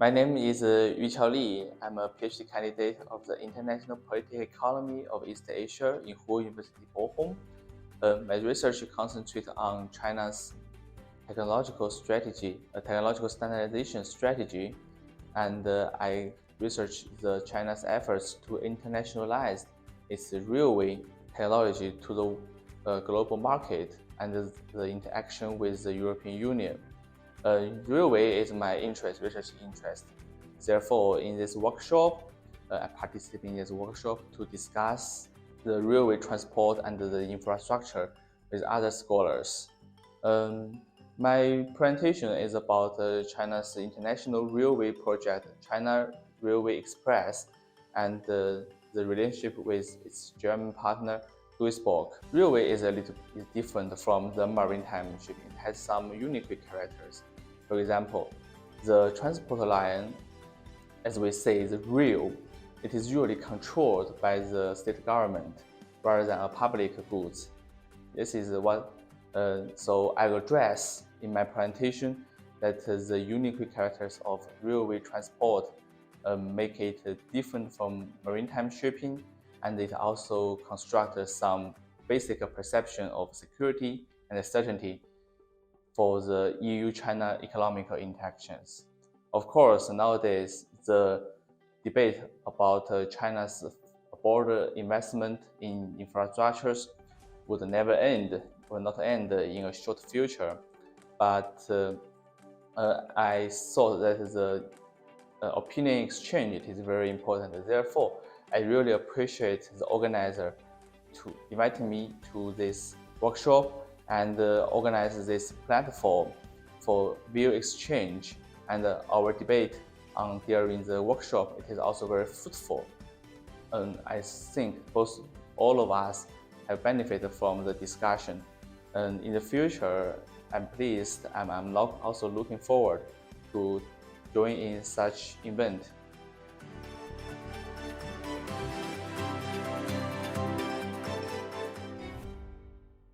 My name is Yuqiao Li. I'm a Ph.D. candidate of the International Political Economy of East Asia in Ruhr-Universität Bochum. My research concentrates on China's technological strategy, technological standardization strategy, and I research China's efforts to internationalize its railway technology to the global market and the interaction with the European Union. Railway is my research interest. Therefore, in this workshop, I participate in this workshop to discuss the railway transport and the infrastructure with other scholars. My presentation is about China's international railway project, China Railway Express, and the relationship with its German partner, Duisburg. Railway is different from the maritime shipping. It has some unique characters. For example, the transport line, as we say, the rail, it is usually controlled by the state government rather than a public goods. This is what so I will address in my presentation that the unique characters of railway transport make it different from maritime shipping, and it also constructs some basic perception of security and certainty for the EU-China economic interactions. Of course, nowadays the debate about China's border investment in infrastructures would never end, will not end in a short future. But I thought that the opinion exchange is very important. Therefore, I really appreciate the organizer to invite me to this workshop and organize this platform for view exchange, and our debate during the workshop, it is also very fruitful. And I think all of us have benefited from the discussion. And in the future, I'm pleased and I'm also looking forward to join in such event.